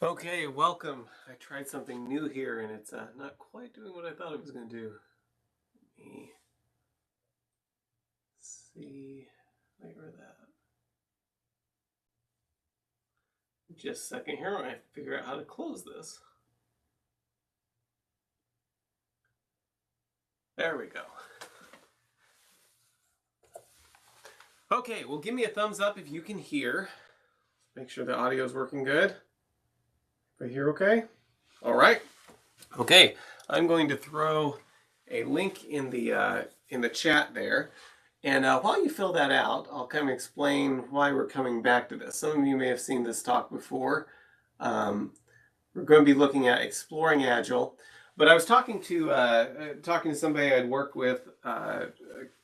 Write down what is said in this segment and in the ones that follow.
Okay, welcome. I tried something new here and it's not quite doing what I thought it was going to do. Let me see later that. Just a second here, I have to figure out how to close this. There we go. Okay, well, give me a thumbs up if you can hear. Make sure the audio is working good. Right here, okay? All right. Okay, I'm going to throw a link in the chat there. And while you fill that out, I'll kind of explain why we're coming back to this. Some of you may have seen this talk before. We're going to be looking at exploring Agile. But I was talking to somebody I'd worked with, a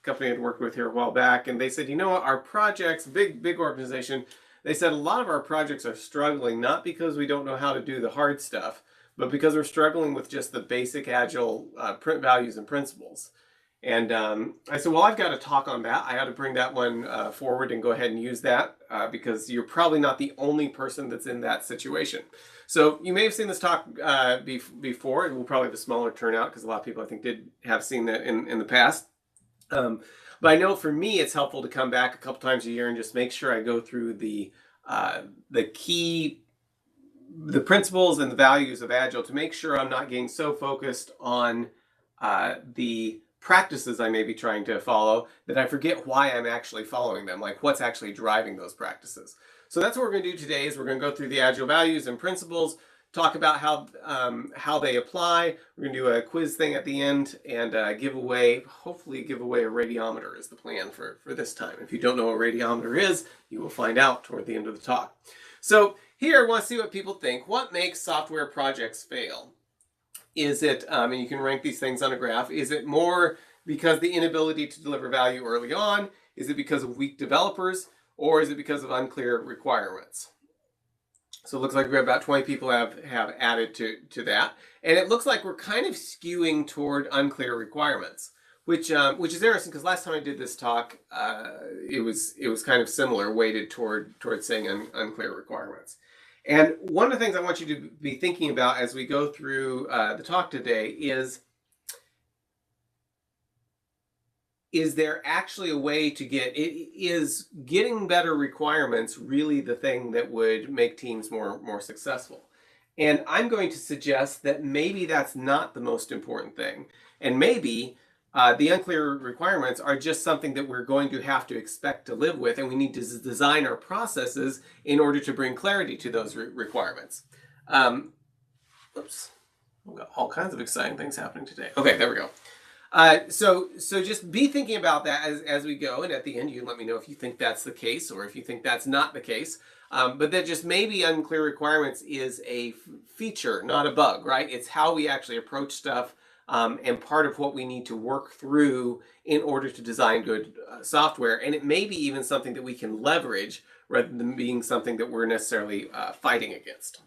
company I'd worked with here a while back, and they said, you know what, our projects, big organization, they said a lot of our projects are struggling, not because we don't know how to do the hard stuff, but because we're struggling with just the basic Agile print values and principles. And I said, well, I've got a talk on that. I ought to bring that one forward and go ahead and use that because you're probably not the only person that's in that situation. So you may have seen this talk before. It will probably have a smaller turnout because a lot of people, I think, did have seen that in the past. But I know for me, it's helpful to come back a couple times a year and just make sure I go through the principles and the values of Agile to make sure I'm not getting so focused on the practices I may be trying to follow that I forget why I'm actually following them, like what's actually driving those practices. So that's what we're going to do today is we're going to go through the Agile values and principles, talk about how they apply. We're going to do a quiz thing at the end and hopefully give away a radiometer is the plan for this time. If you don't know what a radiometer is, you will find out toward the end of the talk. So here I want to see what people think. What makes software projects fail? Is it, and you can rank these things on a graph, is it more because the inability to deliver value early on? Is it because of weak developers? Or is it because of unclear requirements? So it looks like we have about 20 people have added to that. And it looks like we're kind of skewing toward unclear requirements, which is interesting because last time I did this talk, it was kind of similar, weighted toward saying unclear requirements. And one of the things I want you to be thinking about as we go through the talk today is there actually a way to is getting better requirements really the thing that would make teams more successful? And I'm going to suggest that maybe that's not the most important thing. And maybe the unclear requirements are just something that we're going to have to expect to live with, and we need to design our processes in order to bring clarity to those requirements. Oops, we've got all kinds of exciting things happening today. Okay, there we go. So just be thinking about that as we go, and at the end you let me know if you think that's the case or if you think that's not the case. But that just maybe unclear requirements is a feature, not a bug, right? It's how we actually approach stuff and part of what we need to work through in order to design good software. And it may be even something that we can leverage rather than being something that we're necessarily fighting against.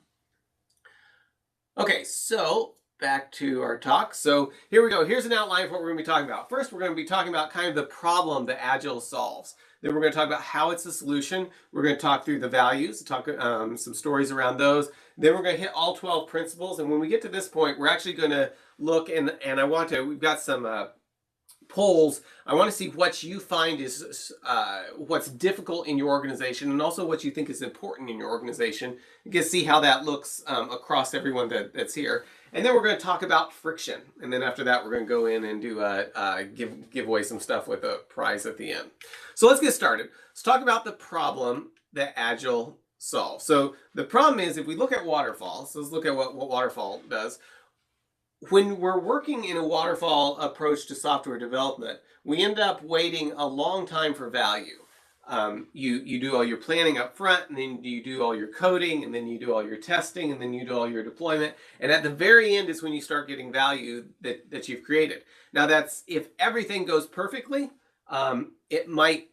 Okay, so back to our talk. So here we go. Here's an outline of what we're going to be talking about. First, we're going to be talking about kind of the problem that Agile solves. Then we're going to talk about how it's a solution. We're going to talk through the values, talk some stories around those. Then we're going to hit all 12 principles. And when we get to this point, we're actually going to look and we've got some polls. I want to see what you find is what's difficult in your organization and also what you think is important in your organization. You can see how that looks across everyone that's here. And then we're going to talk about friction. And then after that, we're going to go in and do give away some stuff with a prize at the end. So let's get started. Let's talk about the problem that Agile solves. So the problem is if we look at waterfall, so let's look at what waterfall does. When we're working in a waterfall approach to software development, we end up waiting a long time for value. You do all your planning up front, and then you do all your coding, and then you do all your testing, and then you do all your deployment. And at the very end is when you start getting value that you've created. Now that's if everything goes perfectly, it might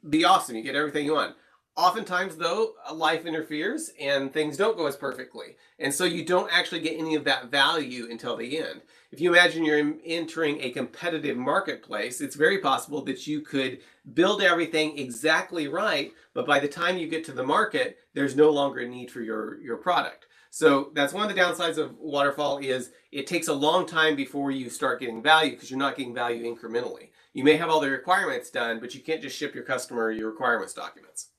be awesome. You get everything you want. Oftentimes, though, life interferes and things don't go as perfectly. And so you don't actually get any of that value until the end. If you imagine you're entering a competitive marketplace, it's very possible that you could build everything exactly right, but by the time you get to the market, there's no longer a need for your product. So that's one of the downsides of waterfall is it takes a long time before you start getting value because you're not getting value incrementally. You may have all the requirements done, but you can't just ship your customer your requirements documents.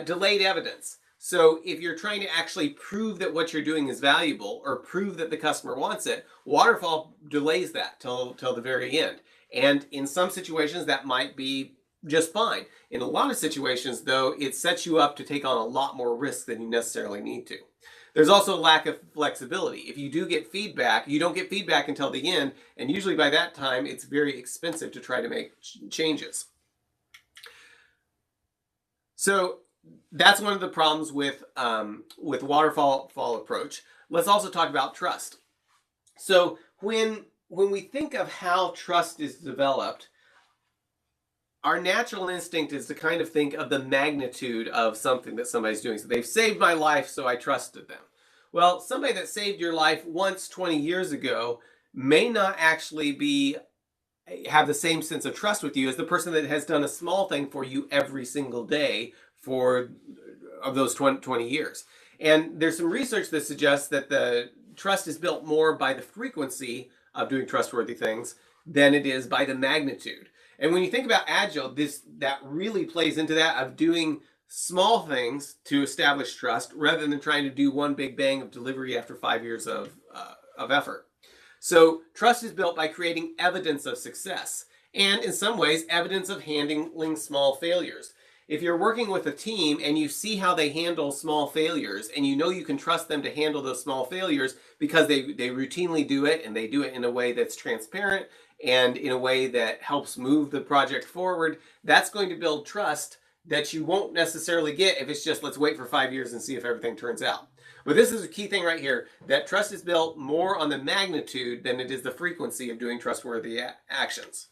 Delayed evidence. So if you're trying to actually prove that what you're doing is valuable or prove that the customer wants it, waterfall delays that till the very end. And in some situations that might be just fine. In a lot of situations though, it sets you up to take on a lot more risk than you necessarily need to. There's also a lack of flexibility. If you do get feedback, you don't get feedback until the end, and usually by that time it's very expensive to try to make changes. So that's one of the problems with waterfall approach. Let's also talk about trust. So when we think of how trust is developed, our natural instinct is to kind of think of the magnitude of something that somebody's doing. So they've saved my life, so I trusted them. Well, somebody that saved your life once 20 years ago may not actually have the same sense of trust with you as the person that has done a small thing for you every single day of those 20 years. And there's some research that suggests that the trust is built more by the frequency of doing trustworthy things than it is by the magnitude. And when you think about Agile, that really plays into that of doing small things to establish trust rather than trying to do one big bang of delivery after 5 years of effort. So trust is built by creating evidence of success and in some ways evidence of handling small failures. If you're working with a team and you see how they handle small failures and you know you can trust them to handle those small failures because they routinely do it and they do it in a way that's transparent and in a way that helps move the project forward, that's going to build trust that you won't necessarily get if it's just let's wait for 5 years and see if everything turns out. But this is a key thing right here, that trust is built more on the magnitude than it is the frequency of doing trustworthy actions.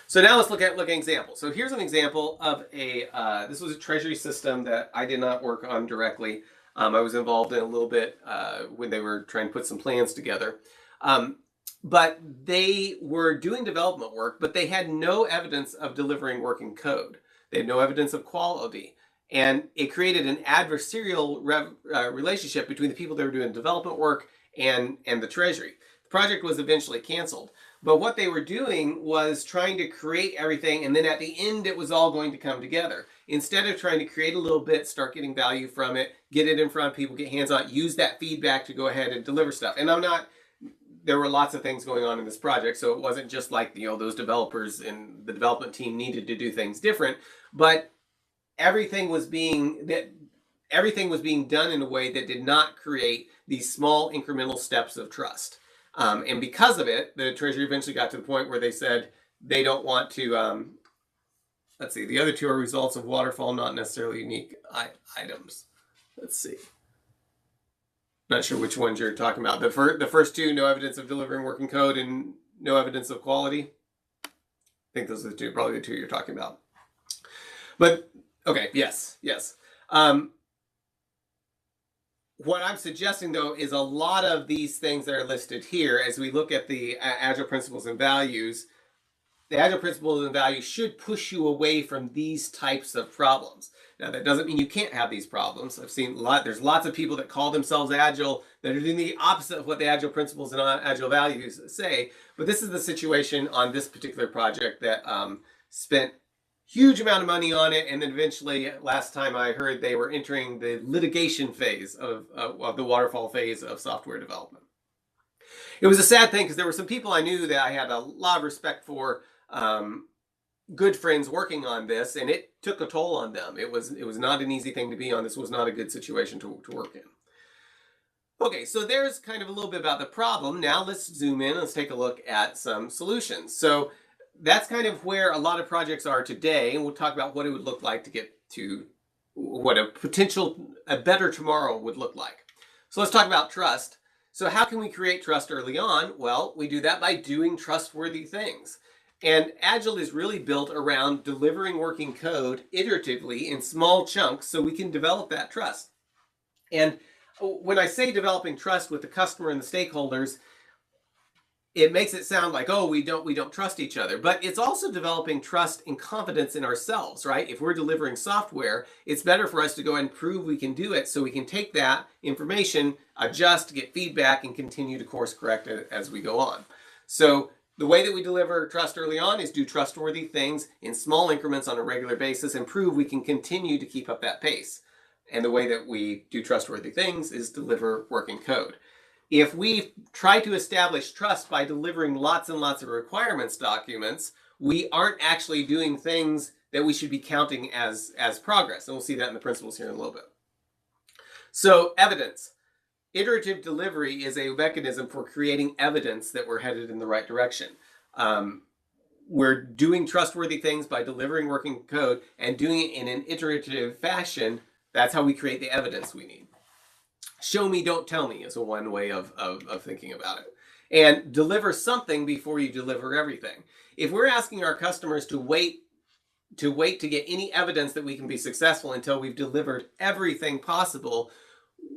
So now let's look at an example. So here's an example of this was a treasury system that I did not work on directly. I was involved in a little bit when they were trying to put some plans together. But they were doing development work, but they had no evidence of delivering working code. They had no evidence of quality. And it created an adversarial relationship between the people that were doing development work and the treasury. The project was eventually canceled. But what they were doing was trying to create everything, and then at the end it was all going to come together. Instead of trying to create a little bit, start getting value from it, get it in front of people, get hands-on, use that feedback to go ahead and deliver stuff. And there were lots of things going on in this project, so it wasn't just like, those developers and the development team needed to do things different, but everything was being done in a way that did not create these small incremental steps of trust. And because of it, the Treasury eventually got to the point where they said they don't want to, let's see, the other two are results of waterfall, not necessarily unique items. Let's see. Not sure which ones you're talking about. The first two, no evidence of delivering working code and no evidence of quality. I think those are the two, probably the two you're talking about. But, okay, yes. What I'm suggesting, though, is a lot of these things that are listed here, as we look at the Agile Principles and Values, the Agile Principles and Values should push you away from these types of problems. Now, that doesn't mean you can't have these problems. I've seen there's lots of people that call themselves Agile that are doing the opposite of what the Agile Principles and Agile Values say. But this is the situation on this particular project that spent huge amount of money on it, and then eventually, last time I heard, they were entering the litigation phase of the waterfall phase of software development. It was a sad thing because there were some people I knew that I had a lot of respect for, good friends working on this, and it took a toll on them. It was not an easy thing to be on. This was not a good situation to work in. Okay, so there's kind of a little bit about the problem. Now let's zoom in. Let's take a look at some solutions. So that's kind of where a lot of projects are today, and we'll talk about what it would look like to get to what a better tomorrow would look like. So let's talk about trust. So how can we create trust early on? Well, we do that by doing trustworthy things. And Agile is really built around delivering working code iteratively in small chunks so we can develop that trust. And when I say developing trust with the customer and the stakeholders, it makes it sound like, oh, we don't trust each other, but it's also developing trust and confidence in ourselves, right? If we're delivering software, it's better for us to go and prove we can do it so we can take that information, adjust, get feedback, and continue to course correct it as we go on. So the way that we deliver trust early on is do trustworthy things in small increments on a regular basis and prove we can continue to keep up that pace. And the way that we do trustworthy things is deliver working code. If we try to establish trust by delivering lots and lots of requirements documents, we aren't actually doing things that we should be counting as progress. And we'll see that in the principles here in a little bit. So evidence. Iterative delivery is a mechanism for creating evidence that we're headed in the right direction. We're doing trustworthy things by delivering working code and doing it in an iterative fashion. That's how we create the evidence we need. Show me, don't tell me is one way of thinking about it. And deliver something before you deliver everything. If we're asking our customers to wait to get any evidence that we can be successful until we've delivered everything possible,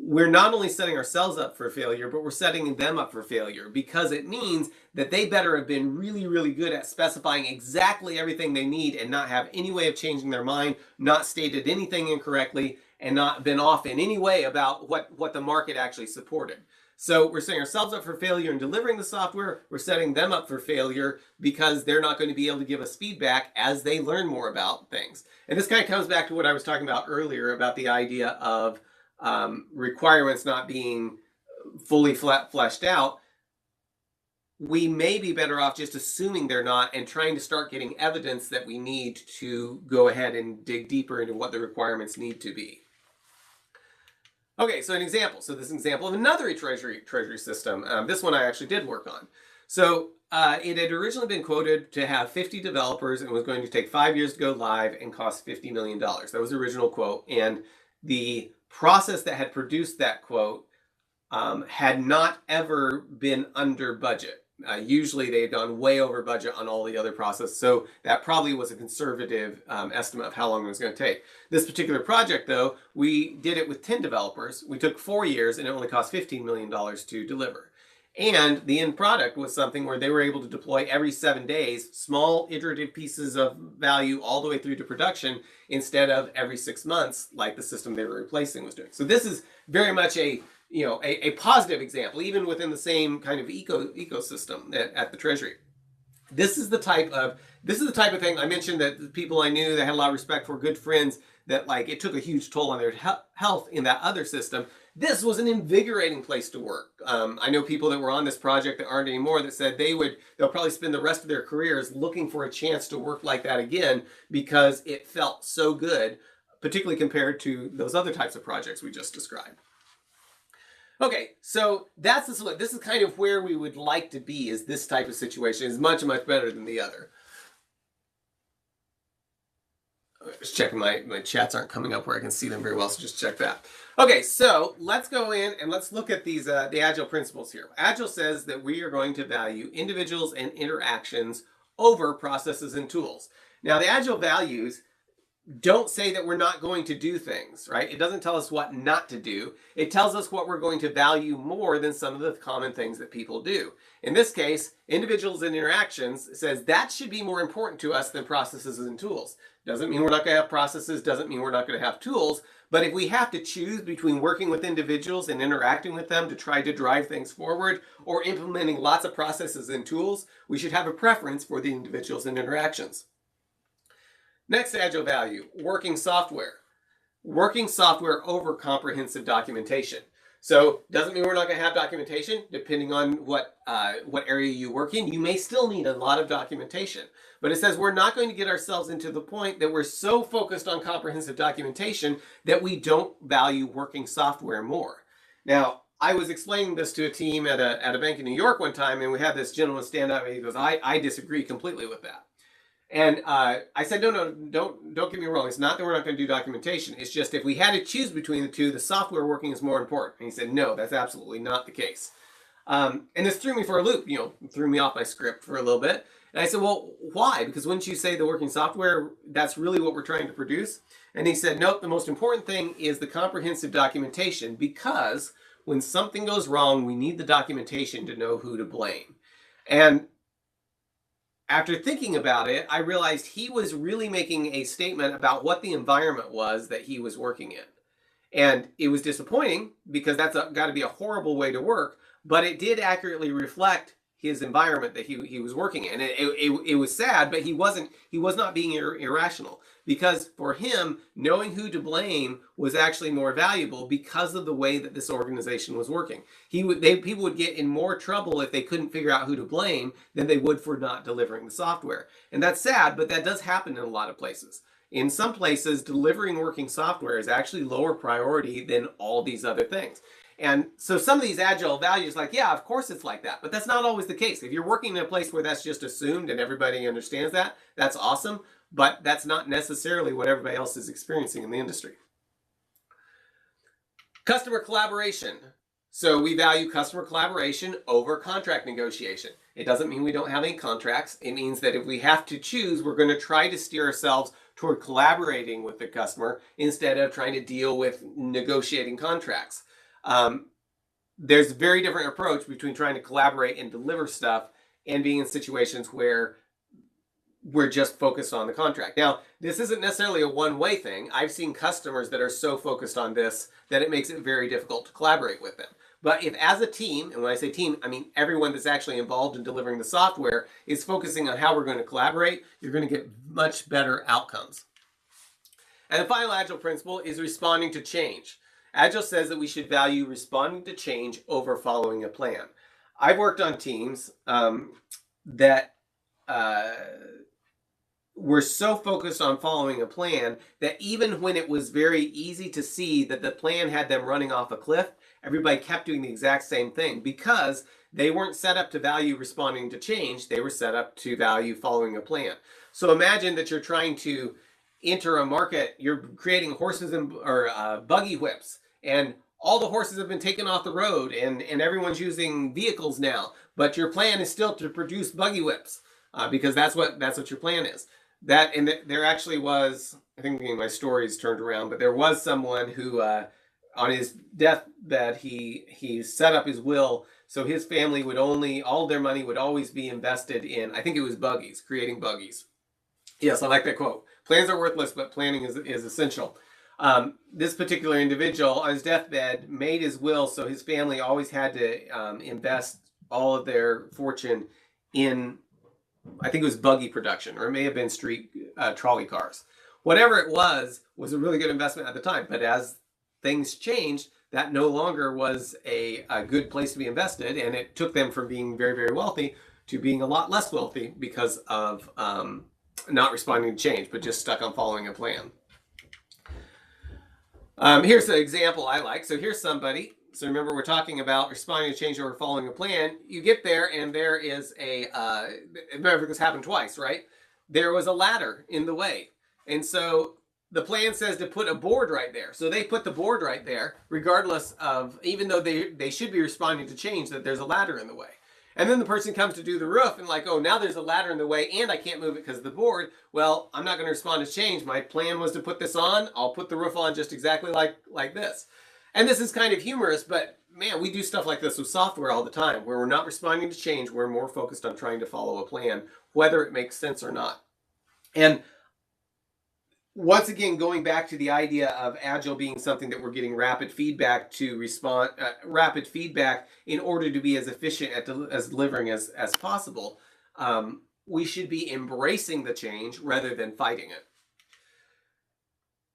we're not only setting ourselves up for failure, but we're setting them up for failure, because it means that they better have been really, really good at specifying exactly everything they need and not have any way of changing their mind, not stated anything incorrectly, and not been off in any way about what the market actually supported. So we're setting ourselves up for failure in delivering the software. We're setting them up for failure because they're not going to be able to give us feedback as they learn more about things. And this kind of comes back to what I was talking about earlier about the idea of requirements not being fully fleshed out. We may be better off just assuming they're not and trying to start getting evidence that we need to go ahead and dig deeper into what the requirements need to be. Okay, so an example. So this is an example of another treasury system. This one I actually did work on. So it had originally been quoted to have 50 developers and was going to take 5 years to go live and cost $50 million. That was the original quote. And the process that had produced that quote had not ever been under budget. Usually they had gone way over budget on all the other processes, so that probably was a conservative estimate of how long it was going to take. This particular project, though, we did it with 10 developers. We took 4 years, and it only cost $15 million to deliver. And the end product was something where they were able to deploy every 7 days, small iterative pieces of value all the way through to production, instead of every 6 months like the system they were replacing was doing. So this is very much a positive example, even within the same kind of ecosystem at the Treasury. This is the type of thing I mentioned, that the people I knew that had a lot of respect for, good friends, that like it took a huge toll on their health in that other system. This was an invigorating place to work. I know people that were on this project that aren't anymore that said they'll probably spend the rest of their careers looking for a chance to work like that again, because it felt so good, particularly compared to those other types of projects we just described. Okay, so that's this is kind of where we would like to be, is this type of situation is much, much better than the other. Just checking my chats aren't coming up where I can see them very well, so just check that. Okay, so let's go in and let's look at these the Agile principles here. Agile says that we are going to value individuals and interactions over processes and tools. Now, the Agile values don't say that we're not going to do things, right? It doesn't tell us what not to do. It tells us what we're going to value more than some of the common things that people do. In this case, individuals and interactions says that should be more important to us than processes and tools. Doesn't mean we're not going to have processes, doesn't mean we're not going to have tools, but if we have to choose between working with individuals and interacting with them to try to drive things forward, or implementing lots of processes and tools, we should have a preference for the individuals and interactions. Next Agile value, working software. Working software over comprehensive documentation. So doesn't mean we're not going to have documentation. Depending on what area you work in, you may still need a lot of documentation. But it says we're not going to get ourselves into the point that we're so focused on comprehensive documentation that we don't value working software more. Now, I was explaining this to a team at a bank in New York one time, and we had this gentleman stand up and he goes, I disagree completely with that. And I said, no, don't get me wrong. It's not that we're not going to do documentation. It's just if we had to choose between the two, the software working is more important. And he said, no, that's absolutely not the case. And this threw me for a loop, threw me off my script for a little bit. And I said, well, why? Because wouldn't you say the working software, that's really what we're trying to produce? And he said, nope, the most important thing is the comprehensive documentation, because when something goes wrong, we need the documentation to know who to blame. And after thinking about it, I realized he was really making a statement about what the environment was that he was working in. And it was disappointing because that's got to be a horrible way to work, but it did accurately reflect his environment that he was working in. It was sad, but he was not being irrational, because for him, knowing who to blame was actually more valuable because of the way that this organization was working. People would get in more trouble if they couldn't figure out who to blame than they would for not delivering the software. And that's sad, but that does happen in a lot of places. In some places, delivering working software is actually lower priority than all these other things. And so some of these agile values, like, yeah, of course it's like that, but that's not always the case. If you're working in a place where that's just assumed and everybody understands that, that's awesome, but that's not necessarily what everybody else is experiencing in the industry. Customer collaboration. So we value customer collaboration over contract negotiation. It doesn't mean we don't have any contracts. It means that if we have to choose, we're going to try to steer ourselves toward collaborating with the customer instead of trying to deal with negotiating contracts. There's a very different approach between trying to collaborate and deliver stuff and being in situations where we're just focused on the contract. Now, this isn't necessarily a one-way thing. I've seen customers that are so focused on this that it makes it very difficult to collaborate with them. But if as a team, and when I say team, I mean everyone that's actually involved in delivering the software is focusing on how we're going to collaborate, you're going to get much better outcomes. And the final Agile principle is responding to change. Agile says that we should value responding to change over following a plan. I've worked on teams that were so focused on following a plan that even when it was very easy to see that the plan had them running off a cliff, everybody kept doing the exact same thing because they weren't set up to value responding to change. They were set up to value following a plan. So imagine that you're trying to enter a market, you're creating horses or buggy whips, and all the horses have been taken off the road and everyone's using vehicles now, but your plan is still to produce buggy whips because that's what your plan is. There actually was, I think my story's turned around, but there was someone who on his deathbed, he set up his will so his family would all their money would always be invested in, I think it was buggies, creating buggies. Yes, I like that quote. Plans are worthless, but planning is essential. This particular individual on his deathbed made his will so his family always had to invest all of their fortune in, I think it was buggy production, or it may have been street trolley cars. Whatever it was a really good investment at the time. But as things changed, that no longer was a good place to be invested, and it took them from being very, very wealthy to being a lot less wealthy because of not responding to change, but just stuck on following a plan. Here's an example I like. So here's somebody. So remember, we're talking about responding to change over following a plan. You get there, and there is remember this happened twice, right? There was a ladder in the way. And so the plan says to put a board right there. So they put the board right there, regardless of, even though they should be responding to change, that there's a ladder in the way. And then the person comes to do the roof and like, oh, now there's a ladder in the way and I can't move it because of the board. Well, I'm not going to respond to change. My plan was to put this on. I'll put the roof on just exactly like this. And this is kind of humorous, but man, we do stuff like this with software all the time where we're not responding to change. We're more focused on trying to follow a plan, whether it makes sense or not. And once again, going back to the idea of Agile being something that we're getting rapid feedback to respond, rapid feedback in order to be as efficient as delivering as possible, we should be embracing the change rather than fighting it.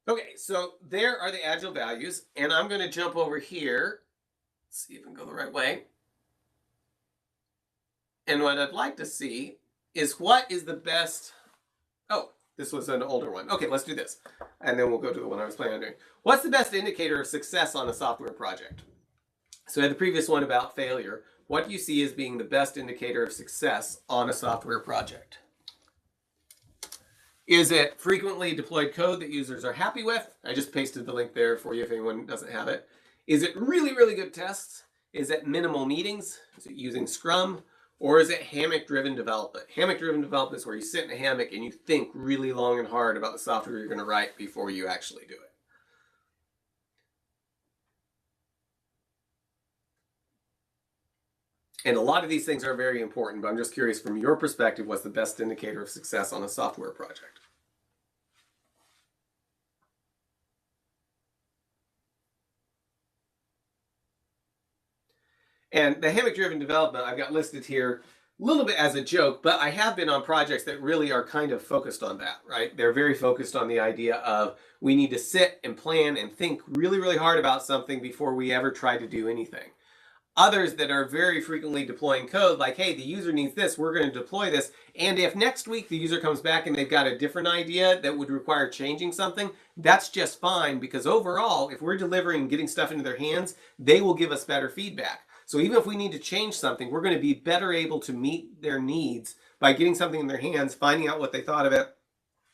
Okay, so there are the Agile values, and I'm going to jump over here. Let's see if I can go the right way. And what I'd like to see is what is the best... Oh, this was an older one. Okay, let's do this. And then we'll go to the one I was planning on doing. What's the best indicator of success on a software project? So I had the previous one about failure. What do you see as being the best indicator of success on a software project? Is it frequently deployed code that users are happy with? I just pasted the link there for you if anyone doesn't have it. Is it really, really good tests? Is it minimal meetings? Is it using Scrum? Or is it hammock-driven development? Hammock-driven development is where you sit in a hammock and you think really long and hard about the software you're going to write before you actually do it. And a lot of these things are very important, but I'm just curious from your perspective, what's the best indicator of success on a software project? And the hammock-driven development I've got listed here a little bit as a joke, but I have been on projects that really are kind of focused on that, right? They're very focused on the idea of we need to sit and plan and think really, really hard about something before we ever try to do anything. Others that are very frequently deploying code, like, hey, the user needs this, we're going to deploy this. And if next week the user comes back and they've got a different idea that would require changing something, that's just fine, because overall, if we're delivering and getting stuff into their hands, they will give us better feedback. So even if we need to change something, we're going to be better able to meet their needs by getting something in their hands, finding out what they thought of it,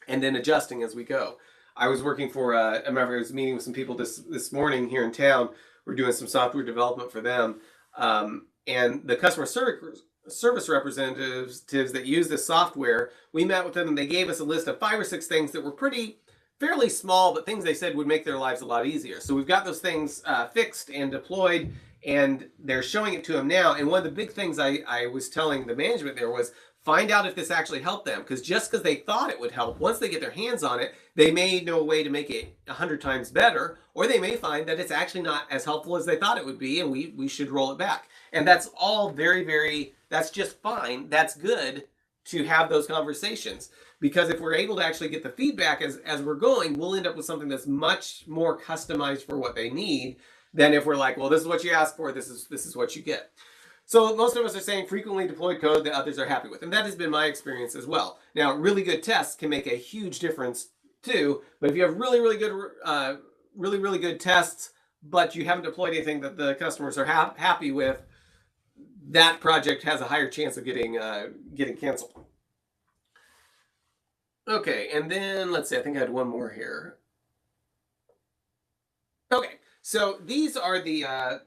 and then adjusting as we go. I was working for, I remember I was meeting with some people this morning here in town. We're doing some software development for them. And the customer service representatives that use this software, we met with them and they gave us a list of 5 or 6 things that were fairly small, but things they said would make their lives a lot easier. So we've got those things fixed and deployed, and they're showing it to them now. And one of the big things I was telling the management there was, find out if this actually helped them, because just because they thought it would help, once they get their hands on it, they may know a way to make it 100 times better, or they may find that it's actually not as helpful as they thought it would be, and we should roll it back. And that's all that's just fine. That's good to have those conversations, because if we're able to actually get the feedback as we're going, we'll end up with something that's much more customized for what they need than if we're like, well, this is what you asked for, this is what you get. So most of us are saying frequently deployed code that others are happy with, and that has been my experience as well. Now, really good tests can make a huge difference too, but if you have really good tests, but you haven't deployed anything that the customers are happy with, that project has a higher chance of getting canceled. Okay, and then let's see, I think I had one more here. Okay, so these are the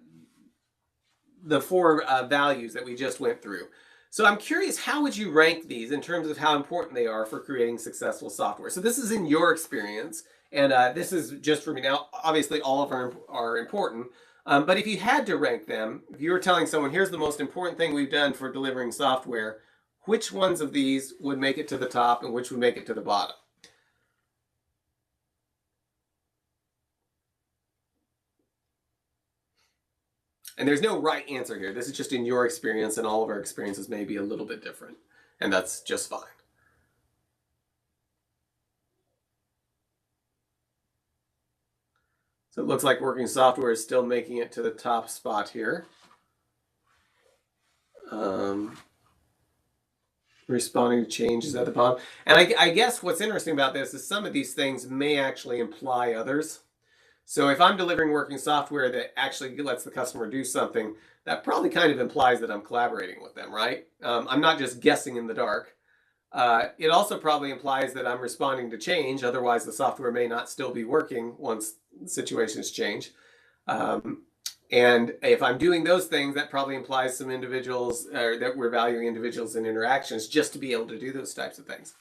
4 values that we just went through. So I'm curious, how would you rank these in terms of how important they are for creating successful software? So this is in your experience, and this is just for me. Now, obviously, all of them are important, but if you had to rank them, if you were telling someone, here's the most important thing we've done for delivering software, which ones of these would make it to the top and which would make it to the bottom? And there's no right answer here. This is just in your experience, and all of our experiences may be a little bit different, and that's just fine. So it looks like working software is still making it to the top spot here. Responding to changes at the bottom. And I guess what's interesting about this is some of these things may actually imply others. So if I'm delivering working software that actually lets the customer do something, that probably kind of implies that I'm collaborating with them, right? I'm not just guessing in the dark. It also probably implies that I'm responding to change. Otherwise, the software may not still be working once situations change. And if I'm doing those things, that probably implies some individuals, or that we're valuing individuals and interactions just to be able to do those types of things.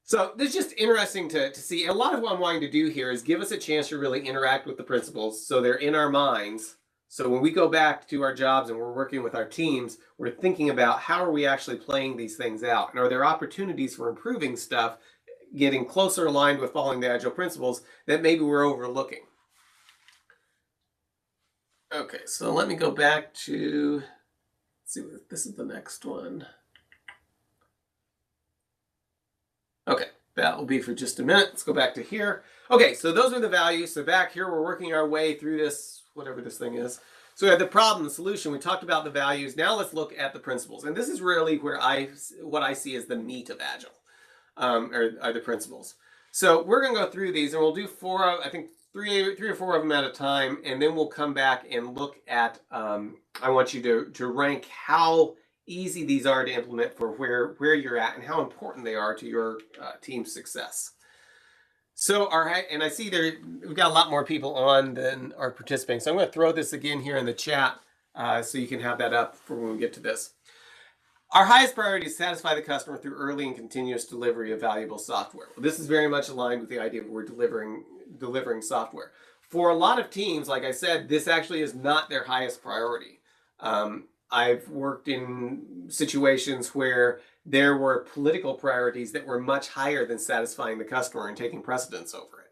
So this is just interesting to see. And a lot of what I'm wanting to do here is give us a chance to really interact with the principles so they're in our minds. So when we go back to our jobs and we're working with our teams, we're thinking about how are we actually playing these things out? And are there opportunities for improving stuff, getting closer aligned with following the Agile principles that maybe we're overlooking? Okay, so let me go back to, let's see, this is the next one. Okay, that will be for just a minute. Let's go back to here. Okay, so those are the values. So back here, we're working our way through this, whatever this thing is. So we have the problem, the solution. We talked about the values. Now let's look at the principles. And this is really where what I see as the meat of Agile, are the principles. So we're going to go through these, and we'll do three or four of them at a time, and then we'll come back and look at, I want you to rank how easy these are to implement for where you're at and how important they are to your team's success. So, all right, and I see we've got a lot more people on than are participating. So I'm going to throw this again here in the chat so you can have that up for when we get to this. Our highest priority is to satisfy the customer through early and continuous delivery of valuable software. Well, this is very much aligned with the idea of we're delivering software. For a lot of teams, like I said, this actually is not their highest priority. I've worked in situations where there were political priorities that were much higher than satisfying the customer and taking precedence over it.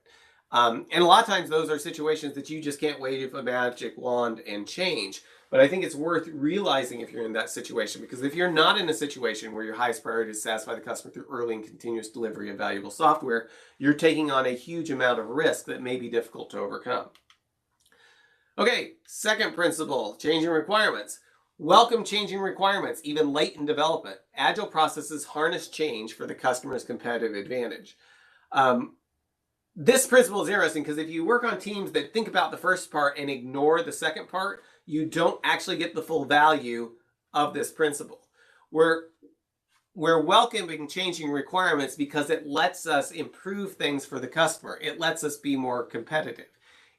And a lot of times those are situations that you just can't wave a magic wand and change. But I think it's worth realizing if you're in that situation, because if you're not in a situation where your highest priority is to satisfy the customer through early and continuous delivery of valuable software, you're taking on a huge amount of risk that may be difficult to overcome. Okay, second principle, changing requirements. Welcome changing requirements, even late in development. Agile processes harness change for the customer's competitive advantage. This principle is interesting because if you work on teams that think about the first part and ignore the second part, you don't actually get the full value of this principle. We're welcoming changing requirements because it lets us improve things for the customer. It lets us be more competitive.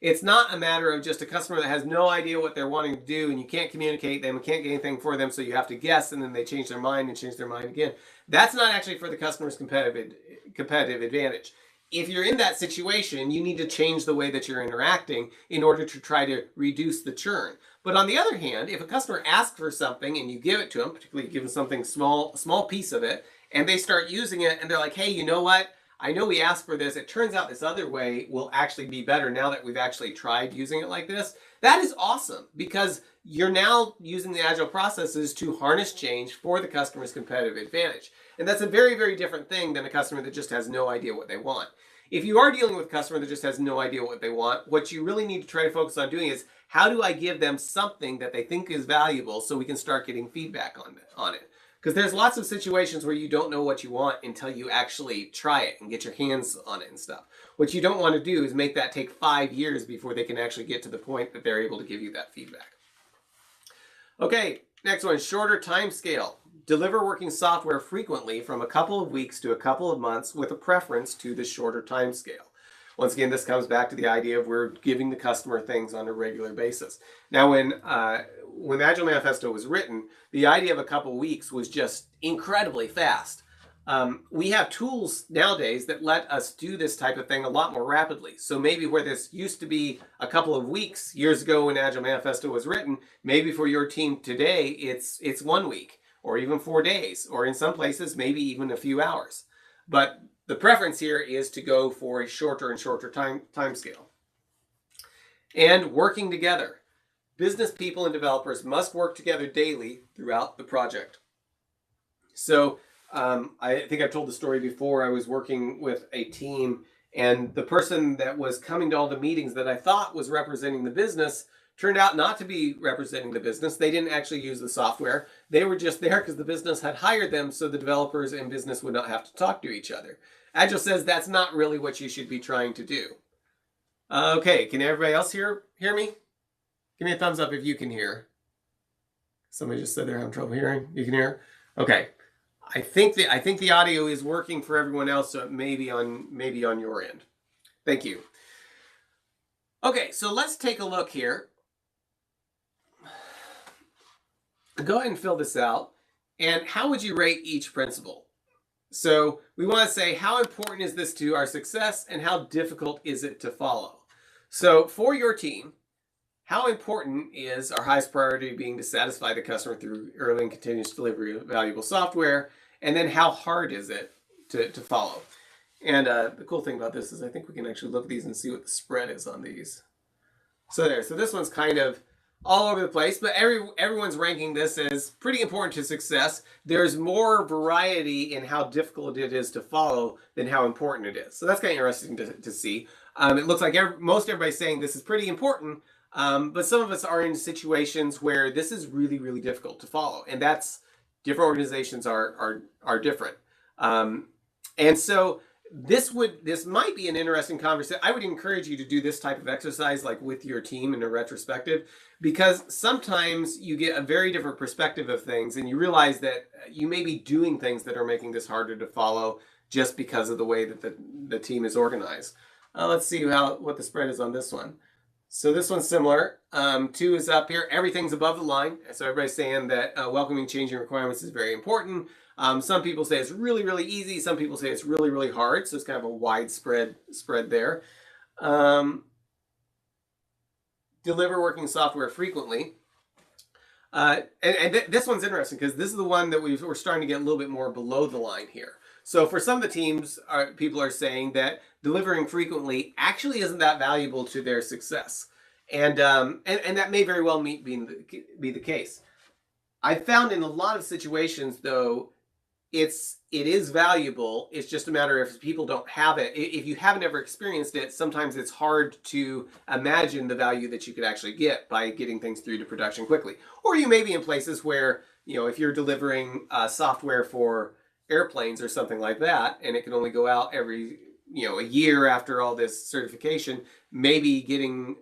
It's not a matter of just a customer that has no idea what they're wanting to do and you can't communicate them and can't get anything for them, so you have to guess and then they change their mind and change their mind again. That's not actually for the customer's competitive advantage. If you're in that situation, you need to change the way that you're interacting in order to try to reduce the churn. But on the other hand, if a customer asks for something and you give it to them, particularly give them something small piece of it, and they start using it and they're like, hey, you know what? I know we asked for this. It turns out this other way will actually be better now that we've actually tried using it like this. That is awesome because you're now using the agile processes to harness change for the customer's competitive advantage. And that's a very, very different thing than a customer that just has no idea what they want. If you are dealing with a customer that just has no idea what they want, what you really need to try to focus on doing is how do I give them something that they think is valuable so we can start getting feedback on it. Because there's lots of situations where you don't know what you want until you actually try it and get your hands on it and stuff. What you don't want to do is make that take 5 years before they can actually get to the point that they're able to give you that feedback. Okay, next one, shorter time scale. Deliver working software frequently from a couple of weeks to a couple of months with a preference to the shorter time scale. Once again, this comes back to the idea of we're giving the customer things on a regular basis. Now, when the Agile Manifesto was written, the idea of a couple of weeks was just incredibly fast. We have tools nowadays that let us do this type of thing a lot more rapidly. So maybe where this used to be a couple of weeks years ago when Agile Manifesto was written, maybe for your team today, it's 1 week or even 4 days, or in some places, maybe even a few hours. But the preference here is to go for a shorter and shorter time scale. And working together. Business people and developers must work together daily throughout the project. So I think I've told the story before. I was working with a team and the person that was coming to all the meetings that I thought was representing the business turned out not to be representing the business. They didn't actually use the software. They were just there because the business had hired them so the developers and business would not have to talk to each other. Agile says that's not really what you should be trying to do. Okay, can everybody else hear me? Give me a thumbs up if you can hear. Somebody just said they're having trouble hearing. You can hear? Okay. I think the audio is working for everyone else, so it may be on your end. Thank you. Okay, so let's take a look here. Go ahead and fill this out. And how would you rate each principle? So we want to say how important is this to our success and how difficult is it to follow? So for your team, how important is our highest priority being to satisfy the customer through early and continuous delivery of valuable software? And then how hard is it to follow? And the cool thing about this is I think we can actually look at these and see what the spread is on these. So this one's kind of all over the place, but everyone's ranking this as pretty important to success. There's more variety in how difficult it is to follow than how important it is. So that's kind of interesting to see. It looks like most everybody's saying this is pretty important, but some of us are in situations where this is really, really difficult to follow, and that's different organizations are different. And so this might be an interesting conversation. I would encourage you to do this type of exercise like with your team in a retrospective, because sometimes you get a very different perspective of things and you realize that you may be doing things that are making this harder to follow just because of the way that the team is organized. Let's see what the spread is on this one. So this one's similar. 2 is up here. Everything's above the line. So everybody's saying that welcoming changing requirements is very important. Some people say it's really, really easy. Some people say it's really, really hard. So it's kind of a wide spread there. Deliver working software frequently. This one's interesting because this is the one that we're starting to get a little bit more below the line here. So for some of the teams, people are saying that delivering frequently actually isn't that valuable to their success, and that may very well be the case. I found in a lot of situations, though, it is valuable. It's just a matter of if people don't have it. If you haven't ever experienced it, sometimes it's hard to imagine the value that you could actually get by getting things through to production quickly. Or you may be in places where, if you're delivering software for airplanes or something like that, and it can only go out every a year after all this certification, maybe getting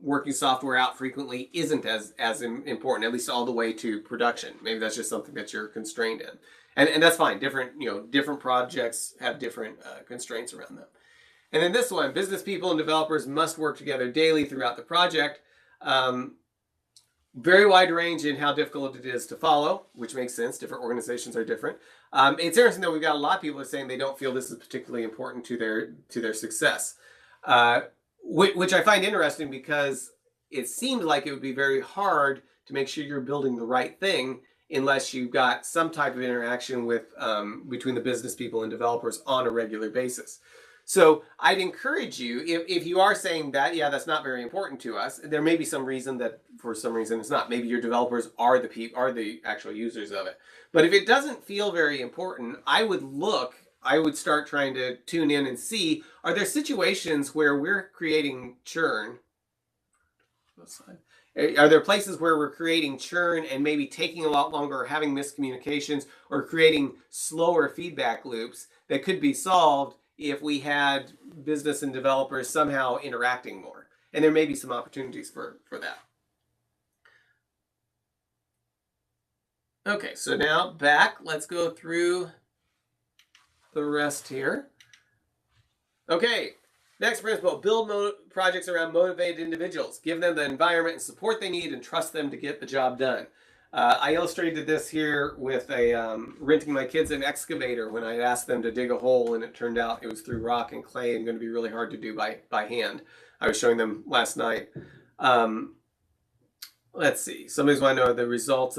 working software out frequently isn't as important, at least all the way to production. Maybe that's just something that you're constrained in. And that's fine. Different projects have different constraints around them. And then this one, business people and developers must work together daily throughout the project. Very wide range in how difficult it is to follow, which makes sense. Different organizations are different. It's interesting that we've got a lot of people who are saying they don't feel this is particularly important to their success, which I find interesting because it seems like it would be very hard to make sure you're building the right thing unless you've got some type of interaction with between the business people and developers on a regular basis. So I'd encourage you, if you are saying that, yeah, that's not very important to us, there may be some reason that for some reason it's not. Maybe your developers are the actual users of it. But if it doesn't feel very important, I would start trying to tune in and see, are there situations where we're creating churn? Are there places where we're creating churn and maybe taking a lot longer or having miscommunications or creating slower feedback loops that could be solved if we had business and developers somehow interacting more? And there may be some opportunities for that. Okay, so now back, let's go through the rest here. Okay, next principle, build projects around motivated individuals. Give them the environment and support they need and trust them to get the job done. I illustrated this here with renting my kids an excavator when I asked them to dig a hole, and it turned out it was through rock and clay and going to be really hard to do by hand. I was showing them last night. Let's see. Somebody's want to know the results.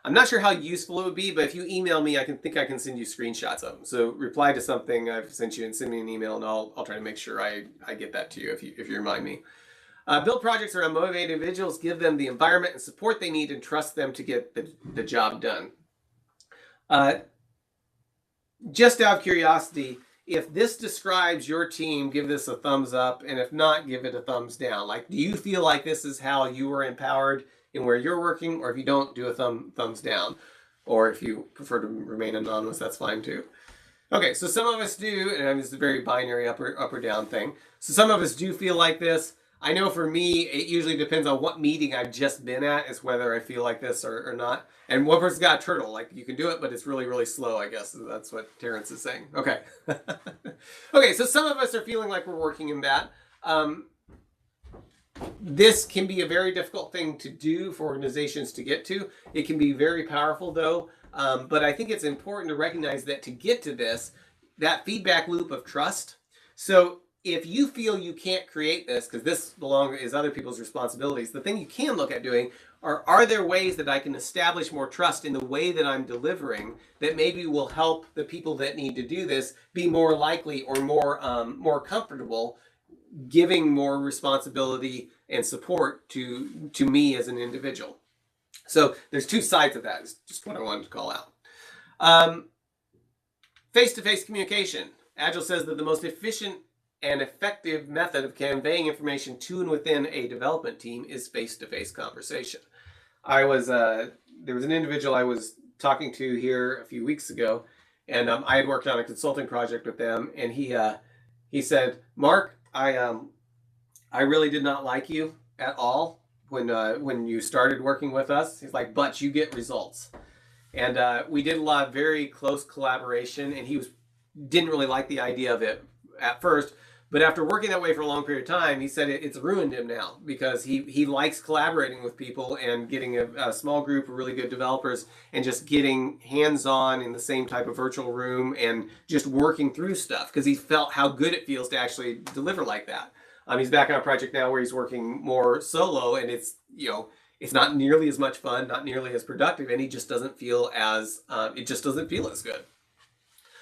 I'm not sure how useful it would be, but if you email me, I can send you screenshots of them. So reply to something I've sent you and send me an email, and I'll try to make sure I get that to you if you remind me. Build projects around motivated individuals. Give them the environment and support they need and trust them to get the job done. Just out of curiosity, if this describes your team, give this a thumbs up, and if not, give it a thumbs down. Like, do you feel like this is how you are empowered in where you're working? Or if you don't, do a thumbs down. Or if you prefer to remain anonymous, that's fine too. Okay, so some of us do, and it's a very binary up or down thing. So some of us do feel like this. I know for me, it usually depends on what meeting I've just been at is whether I feel like this or not. And one person's got a turtle. Like, you can do it, but it's really, really slow, I guess. That's what Terrence is saying. Okay. Okay, so some of us are feeling like we're working in that. This can be a very difficult thing to do for organizations to get to. It can be very powerful, though. But I think it's important to recognize that to get to this, that feedback loop of trust. So if you feel you can't create this, because this is other people's responsibilities, the thing you can look at doing are there ways that I can establish more trust in the way that I'm delivering that maybe will help the people that need to do this be more likely or more comfortable giving more responsibility and support to me as an individual. So there's two sides of that. It's just what I wanted to call out. Face-to-face communication. Agile says that the most efficient and effective method of conveying information to and within a development team is face-to-face conversation. There was an individual I was talking to here a few weeks ago, and I had worked on a consulting project with them, and he said, "Mark, I really did not like you at all when you started working with us." He's like, "But you get results." And we did a lot of very close collaboration, and he didn't really like the idea of it at first. But after working that way for a long period of time, he said it's ruined him now because he likes collaborating with people and getting a small group of really good developers and just getting hands-on in the same type of virtual room and just working through stuff because he felt how good it feels to actually deliver like that. He's back on a project now where he's working more solo, and It's not nearly as much fun, not nearly as productive, and he just doesn't feel as good.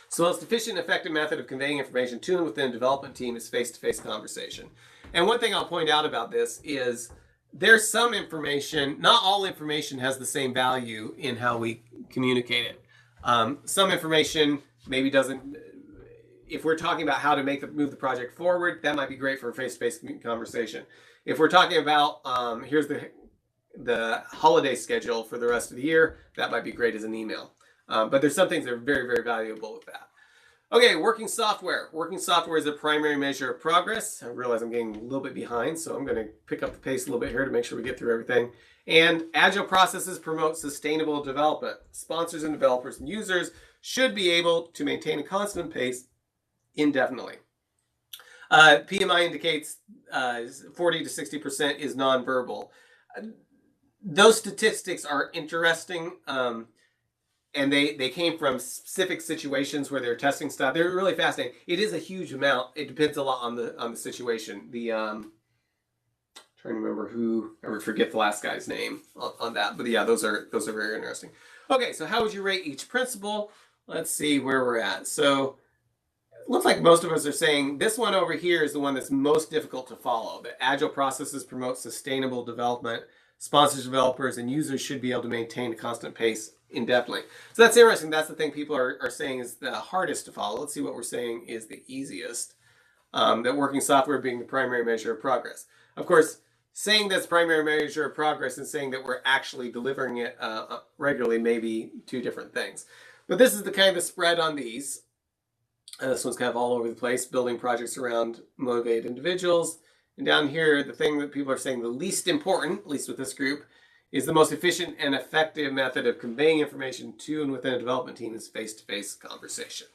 So the most efficient and effective method of conveying information to and within a development team is face-to-face conversation. And one thing I'll point out about this is there's some information, not all information has the same value in how we communicate it. Some information maybe doesn't, if we're talking about how to move the project forward, that might be great for a face-to-face conversation. If we're talking about, here's the holiday schedule for the rest of the year, that might be great as an email. But there's some things that are very, very valuable with that. Okay, working software. Working software is a primary measure of progress. I realize I'm getting a little bit behind, so I'm going to pick up the pace a little bit here to make sure we get through everything. And agile processes promote sustainable development. Sponsors and developers and users should be able to maintain a constant pace indefinitely. PMI indicates 40 to 60% is nonverbal. Those statistics are interesting. And they came from specific situations where they're testing stuff. They're really fascinating. It is a huge amount. It depends a lot on the situation. Trying to remember who, I would forget the last guy's name on that. But yeah, those are very interesting. Okay, so how would you rate each principle? Let's see where we're at. So it looks like most of us are saying this one over here is the one that's most difficult to follow. The agile processes promote sustainable development. Sponsors, developers, and users should be able to maintain a constant pace indefinitely. So that's interesting. That's the thing people are saying is the hardest to follow. Let's see what we're saying is the easiest. That working software being the primary measure of progress. Of course, saying that's primary measure of progress and saying that we're actually delivering it regularly may be two different things. But this is the kind of spread on these. This one's kind of all over the place, building projects around motivated individuals. And down here, the thing that people are saying the least important, at least with this group, is the most efficient and effective method of conveying information to and within a development team is face-to-face conversation.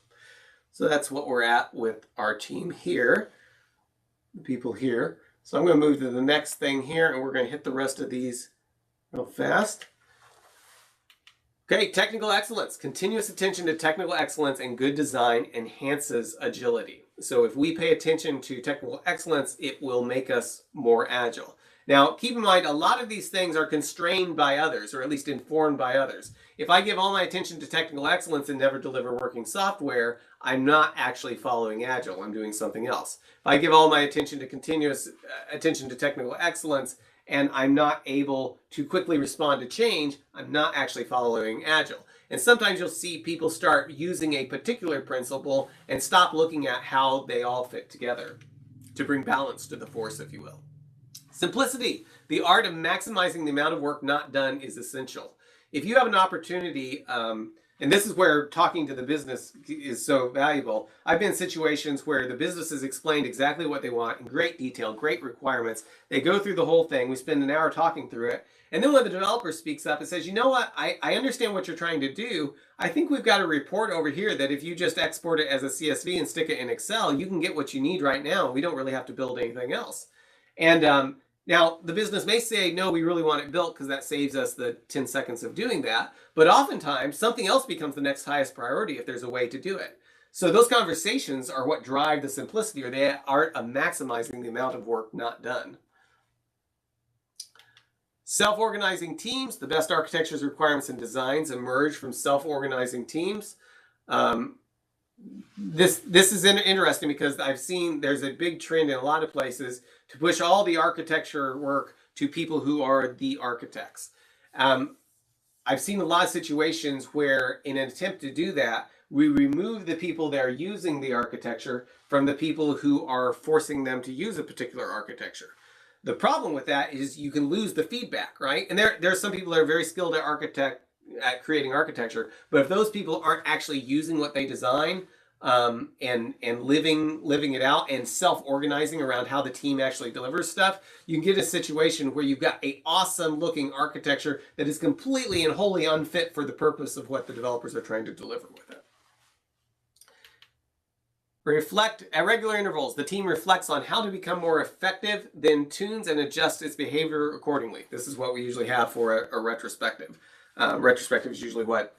So that's what we're at with our team here, the people here. So I'm going to move to the next thing here, and we're going to hit the rest of these real fast. Okay, technical excellence. Continuous attention to technical excellence and good design enhances agility. So if we pay attention to technical excellence, it will make us more agile. Now, keep in mind, a lot of these things are constrained by others, or at least informed by others. If I give all my attention to technical excellence and never deliver working software, I'm not actually following Agile. I'm doing something else. If I give all my attention to continuous attention to technical excellence and I'm not able to quickly respond to change, I'm not actually following Agile. And sometimes you'll see people start using a particular principle and stop looking at how they all fit together to bring balance to the force, if you will. Simplicity, the art of maximizing the amount of work not done, is essential. If you have an opportunity, and this is where talking to the business is so valuable. I've been in situations where the business has explained exactly what they want in great detail, great requirements. They go through the whole thing. We spend an hour talking through it. And then when the developer speaks up and says, you know what, I understand what you're trying to do. I think we've got a report over here that if you just export it as a CSV and stick it in Excel, you can get what you need right now. We don't really have to build anything else. And now, the business may say, no, we really want it built because that saves us the 10 seconds of doing that. But oftentimes, something else becomes the next highest priority if there's a way to do it. So those conversations are what drive the simplicity, or the art of maximizing the amount of work not done. Self-organizing teams. The best architectures, requirements, and designs emerge from self-organizing teams. This is interesting because I've seen there's a big trend in a lot of places to push all the architecture work to people who are the architects. I've seen a lot of situations where in an attempt to do that, we remove the people that are using the architecture from the people who are forcing them to use a particular architecture. The problem with that is you can lose the feedback, right? And there are some people that are very skilled at creating architecture, but if those people aren't actually using what they design and living it out and self-organizing around how the team actually delivers stuff, you can get a situation where you've got an awesome looking architecture that is completely and wholly unfit for the purpose of what the developers are trying to deliver with it. Reflect at regular intervals. The team reflects on how to become more effective, then tunes and adjusts its behavior accordingly. This is what we usually have for a retrospective. Retrospective is usually what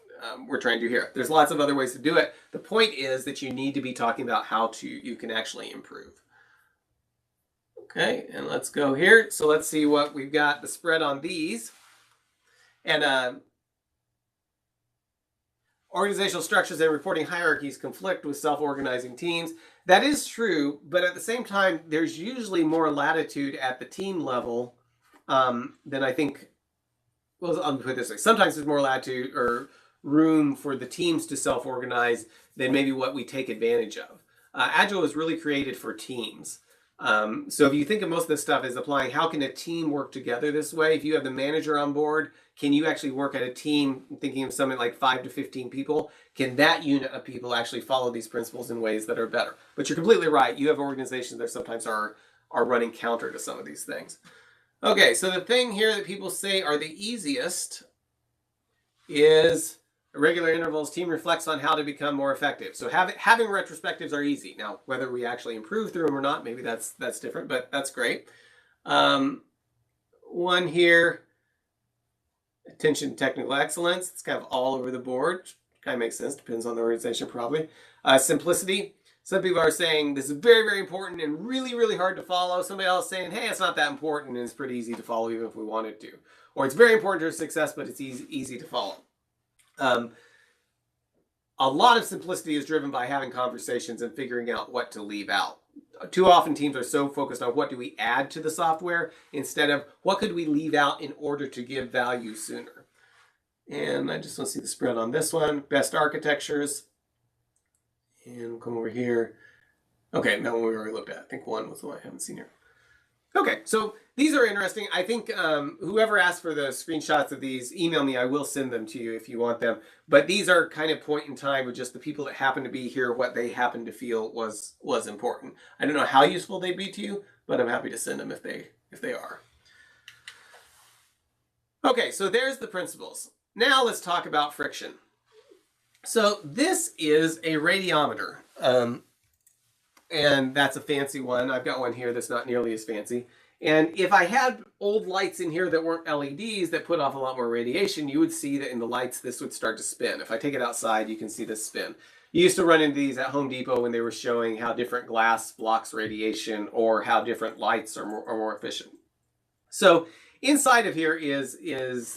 we're trying to do here. There's lots of other ways to do it. The point is that you need to be talking about how you can actually improve. Okay, and let's go here. So let's see what we've got, the spread on these. And organizational structures and reporting hierarchies conflict with self-organizing teams. That is true, but at the same time, there's usually more latitude at the team level than I think. Well, I'll put it this way. Sometimes there's more latitude or room for the teams to self-organize than maybe what we take advantage of. Agile is really created for teams. So if you think of most of this stuff as applying, how can a team work together this way? If you have the manager on board, can you actually work at a team, thinking of something like 5 to 15 people? Can that unit of people actually follow these principles in ways that are better? But you're completely right. You have organizations that sometimes are running counter to some of these things. Okay, so the thing here that people say are the easiest is regular intervals. Team reflects on how to become more effective. So having retrospectives are easy. Now, whether we actually improve through them or not, maybe that's different, but that's great. One here, attention to technical excellence. It's kind of all over the board. Kind of makes sense. Depends on the organization, probably. Simplicity. Some people are saying this is very, very important and really, really hard to follow. Somebody else saying, hey, it's not that important and it's pretty easy to follow even if we wanted to. Or it's very important to success, but it's easy to follow. A lot of simplicity is driven by having conversations and figuring out what to leave out. Too often teams are so focused on what do we add to the software instead of what could we leave out in order to give value sooner. And I just want to see the spread on this one. Best architectures. And we'll come over here. Okay, that one we already looked at. I think one was the one I haven't seen here. Okay, so these are interesting. I think whoever asked for the screenshots of these, email me. I will send them to you if you want them. But these are kind of point in time with just the people that happen to be here, what they happen to feel was important. I don't know how useful they'd be to you, but I'm happy to send them if they are. Okay, so there's the principles. Now let's talk about friction. So this is a radiometer. And that's a fancy one. I've got one here that's not nearly as fancy. And if I had old lights in here that weren't LEDs that put off a lot more radiation, you would see that in the lights this would start to spin. If I take it outside, you can see this spin. You used to run into these at Home Depot when they were showing how different glass blocks radiation or how different lights are more efficient. So inside of here is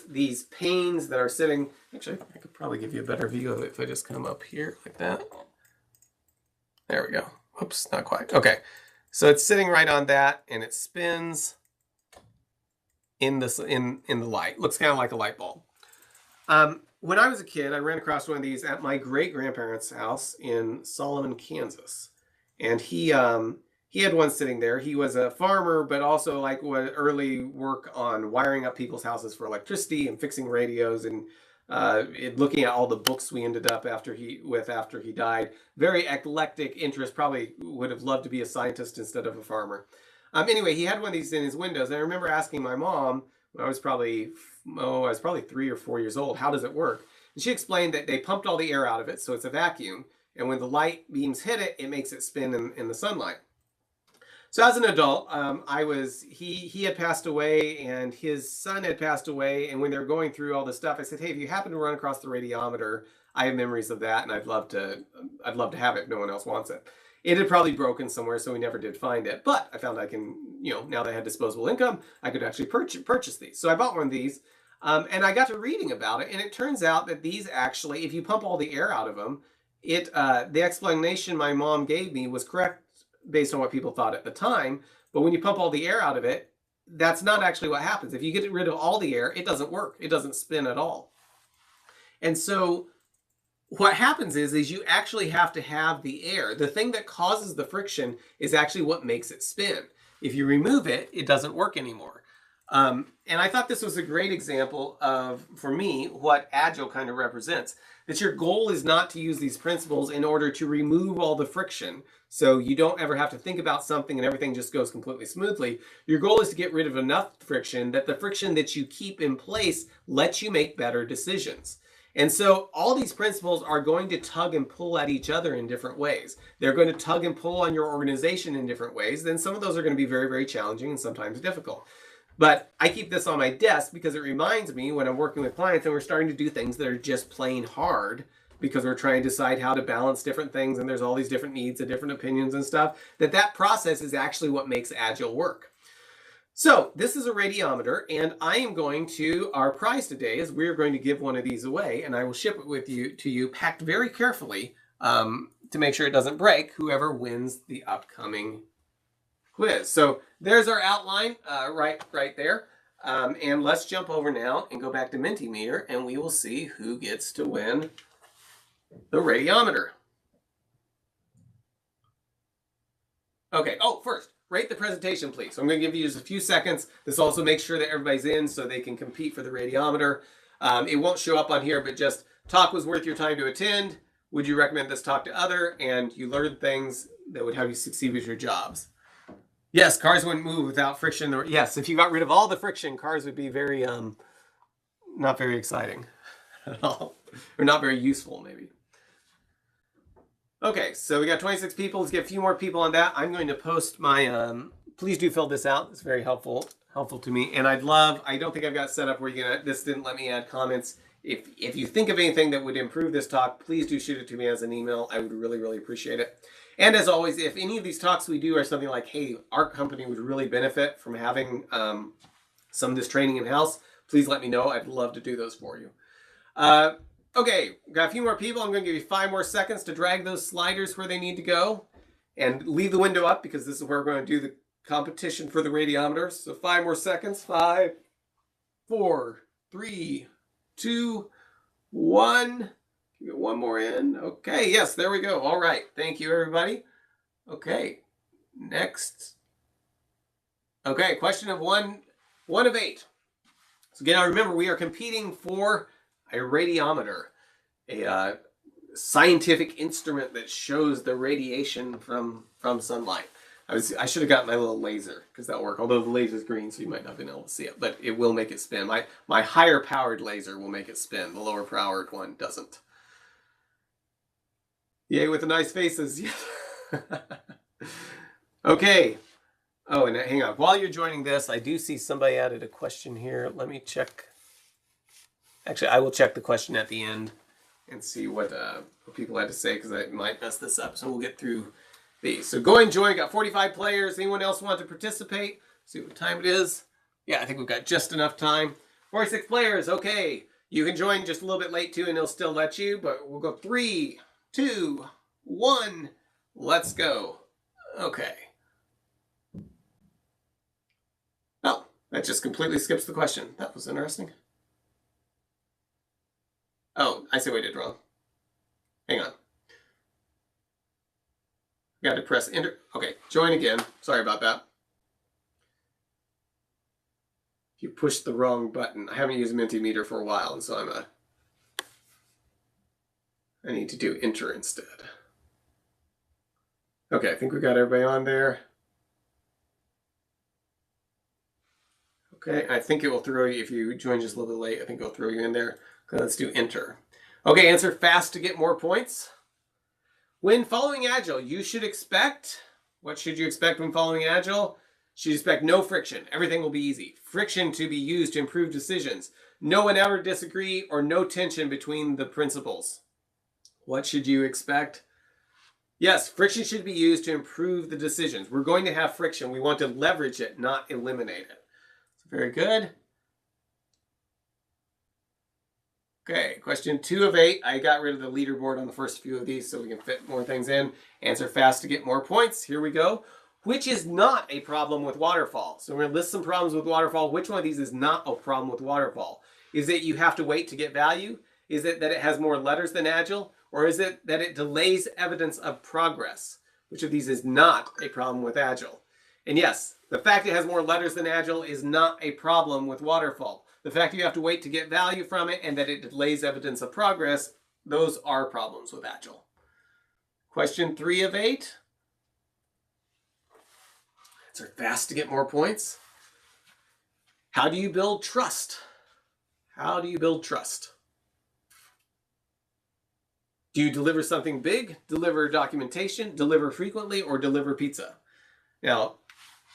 these panes that are sitting. Actually, I could probably give you a better view of it if I just come up here like that. There we go. Oops, not quite. Okay, so it's sitting right on that, and it spins in the light. Looks kind of like a light bulb. When I was a kid, I ran across one of these at my great-grandparents' house in Solomon, Kansas, and he had one sitting there. He was a farmer, but also like what early work on wiring up people's houses for electricity and fixing radios and looking at all the books we ended up after he died. Very eclectic interest. Probably would have loved to be a scientist instead of a farmer. Anyway, he had one of these in his windows. And I remember asking my mom when I was probably 3 or 4 years old, how does it work? And she explained that they pumped all the air out of it, so it's a vacuum. And when the light beams hit it, it makes it spin in the sunlight. So as an adult, he had passed away and his son had passed away. And when they were going through all this stuff, I said, hey, if you happen to run across the radiometer, I have memories of that and I'd love to have it if no one else wants it. It had probably broken somewhere, so we never did find it. But I found I can, now that I had disposable income, I could actually purchase these. So I bought one of these and I got to reading about it. And it turns out that these actually, if you pump all the air out of them, the explanation my mom gave me was correct based on what people thought at the time. But when you pump all the air out of it, that's not actually what happens. If you get rid of all the air, it doesn't work. It doesn't spin at all. And so what happens is you actually have to have the air. The thing that causes the friction is actually what makes it spin. If you remove it, it doesn't work anymore. And I thought this was a great example of, for me, what Agile kind of represents. That your goal is not to use these principles in order to remove all the friction. So you don't ever have to think about something and everything just goes completely smoothly. Your goal is to get rid of enough friction that the friction that you keep in place lets you make better decisions. And so all these principles are going to tug and pull at each other in different ways. They're going to tug and pull on your organization in different ways. Then some of those are going to be very, very challenging and sometimes difficult. But I keep this on my desk because it reminds me when I'm working with clients and we're starting to do things that are just plain hard, because we're trying to decide how to balance different things, and there's all these different needs and different opinions and stuff, that process is actually what makes Agile work. So this is a radiometer, and I am going to, our prize today is we're going to give one of these away, and I will ship it to you packed very carefully to make sure it doesn't break, whoever wins the upcoming quiz. So there's our outline right there. And let's jump over now and go back to Mentimeter, and we will see who gets to win the radiometer. Okay, first, rate the presentation, please. So I'm going to give you just a few seconds. This also makes sure that everybody's in so they can compete for the radiometer. It won't show up on here, but just talk was worth your time to attend. Would you recommend this talk to other? And you learned things that would have you succeed with your jobs. Yes, cars wouldn't move without friction. Yes, if you got rid of all the friction, cars would be very, not very exciting at all. Or not very useful, maybe. Okay, so we got 26 people. Let's get a few more people on that. I'm going to post my, please do fill this out. It's very helpful to me. And I don't think I've got set up where this didn't let me add comments. If you think of anything that would improve this talk, please do shoot it to me as an email. I would really, really appreciate it. And as always, if any of these talks we do are something like, hey, our company would really benefit from having some of this training in-house, please let me know. I'd love to do those for you. Okay, got a few more people. I'm going to give you 5 more seconds to drag those sliders where they need to go. And leave the window up because this is where we're going to do the competition for the radiometer. So 5 more seconds. 5, 4, 3, 2, 1. Get one more in. Okay, yes, there we go. All right. Thank you, everybody. Okay, next. Okay, question of one of 8. So again, remember we are competing for a radiometer, a scientific instrument that shows the radiation from sunlight. I should have gotten my little laser because that'll work. Although the laser's green, so you might not have been able to see it, but it will make it spin. My higher powered laser will make it spin. The lower powered one doesn't. Yay with the nice faces. Okay. Oh, and hang on. While you're joining this, I do see somebody added a question here. Let me check. Actually, I will check the question at the end and see what people had to say because I might mess this up. So we'll get through these. So go and join. Got 45 players. Anyone else want to participate? See what time it is. Yeah, I think we've got just enough time. 46 players. Okay. You can join just a little bit late too, and it'll still let you. But we'll go 3, 2, 1. Let's go. Okay. Oh, that just completely skips the question. That was interesting. Oh, I see what I did wrong. Hang on. Got to press enter. Okay, join again. Sorry about that. You pushed the wrong button. I haven't used Mentimeter for a while, and so I need to do enter instead. Okay, I think we got everybody on there. Okay, I think it will throw you, if you join just a little bit late, I think it'll throw you in there. Okay, let's do enter. Okay, answer fast to get more points. When following Agile, you should expect, what should you expect when following Agile? You should expect no friction. Everything will be easy. Friction to be used to improve decisions. No one ever disagree or no tension between the principles. What should you expect? Yes, friction should be used to improve the decisions. We're going to have friction. We want to leverage it, not eliminate it. So very good. Okay, question 2 of 8. I got rid of the leaderboard on the first few of these so we can fit more things in. Answer fast to get more points. Here we go. Which is not a problem with waterfall? So we're going to list some problems with waterfall. Which one of these is not a problem with waterfall? Is it you have to wait to get value? Is it that it has more letters than Agile? Or is it that it delays evidence of progress? Which of these is not a problem with Agile? And yes, the fact it has more letters than Agile is not a problem with waterfall. The fact you have to wait to get value from it and that it delays evidence of progress, those are problems with Agile. Question 3 of 8. Answer fast to get more points. How do you build trust? How do you build trust? Do you deliver something big, deliver documentation, deliver frequently, or deliver pizza? Now,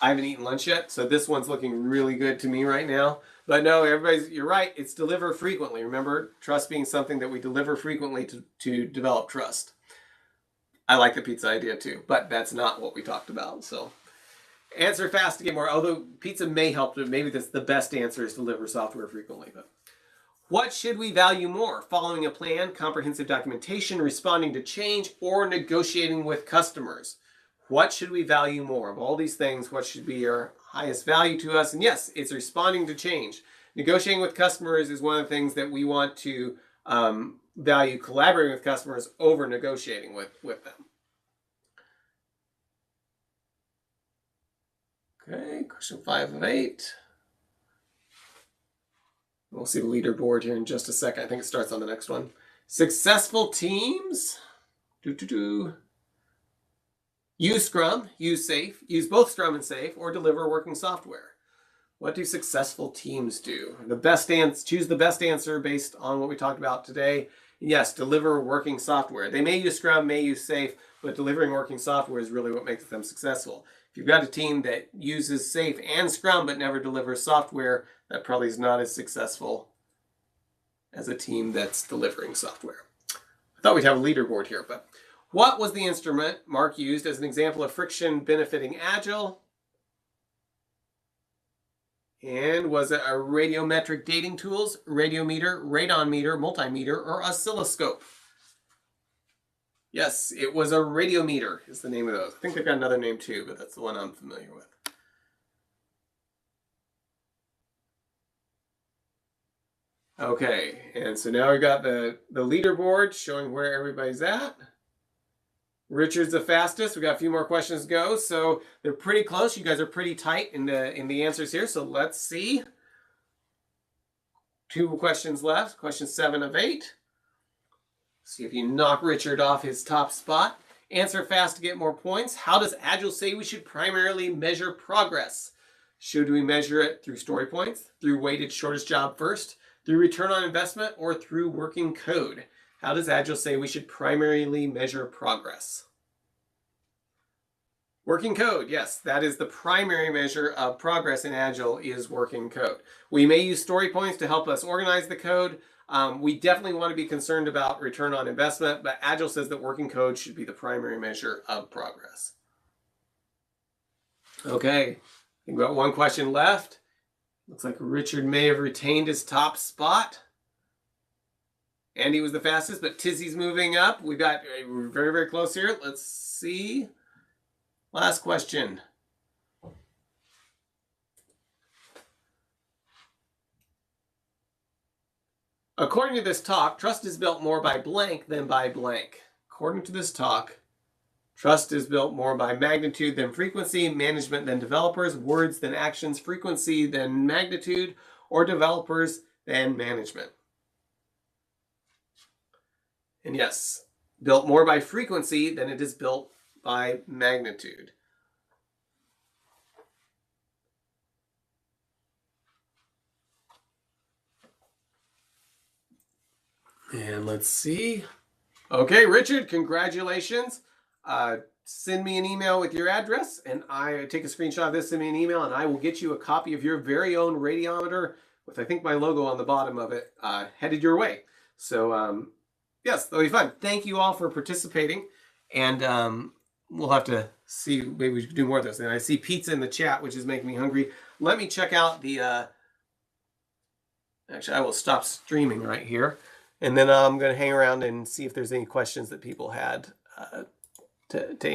I haven't eaten lunch yet, so this one's looking really good to me right now. But no, you're right. It's deliver frequently. Remember, trust being something that we deliver frequently to develop trust. I like the pizza idea too, but that's not what we talked about. So answer fast to get more. Although pizza may help, but maybe that's the best answer is deliver software frequently. But what should we value more? Following a plan, comprehensive documentation, responding to change, or negotiating with customers? What should we value more? Of all these things, what should be our highest value to us? And yes, it's responding to change. Negotiating with customers is one of the things that we want to value collaborating with customers over negotiating with them. Okay, question 5 of 8. We'll see the leaderboard here in just a second. I think it starts on the next one. Successful teams. Use Scrum, use SAFe, use both Scrum and SAFe, or deliver working software. What do successful teams do? Choose the best answer based on what we talked about today. Yes, deliver working software. They may use Scrum, may use SAFe, but delivering working software is really what makes them successful. If you've got a team that uses SAFe and Scrum but never delivers software, that probably is not as successful as a team that's delivering software. I thought we'd have a leaderboard here, but what was the instrument Mark used as an example of friction benefiting Agile? And was it a radiometric dating tools, radiometer, radon meter, multimeter, or oscilloscope? Yes, it was a radiometer is the name of those. I think they've got another name too, but that's the one I'm familiar with. Okay, and so now we've got the leaderboard showing where everybody's at. Richard's the fastest. We've got a few more questions to go, so they're pretty close. You guys are pretty tight in the answers here, so let's see. 2 questions left. Question 7 of 8. See if you knock Richard off his top spot. Answer fast to get more points. How does Agile say we should primarily measure progress? Should we measure it through story points, through weighted shortest job first, through return on investment, or through working code? How does Agile say we should primarily measure progress? Working code, yes, that is the primary measure of progress in Agile is working code. We may use story points to help us organize the code. We definitely want to be concerned about return on investment, but Agile says that working code should be the primary measure of progress. Okay, we've got 1 question left. Looks like Richard may have retained his top spot. Andy was the fastest, but Tizzy's moving up. We're very, very close here. Let's see. Last question. According to this talk, trust is built more by blank than by blank. According to this talk, trust is built more by magnitude than frequency, management than developers, words than actions, frequency than magnitude, or developers than management. And yes, built more by frequency than it is built by magnitude. And let's see. Okay, Richard, congratulations. Send me an email with your address, and I take a screenshot of this, send me an email, and I will get you a copy of your very own radiometer with, I think, my logo on the bottom of it, headed your way. So, yes, that'll be fun. Thank you all for participating, and we'll have to see, maybe we should do more of this. And I see pizza in the chat, which is making me hungry. Let me check out the, actually, I will stop streaming right here, and then I'm going to hang around and see if there's any questions that people had to answer.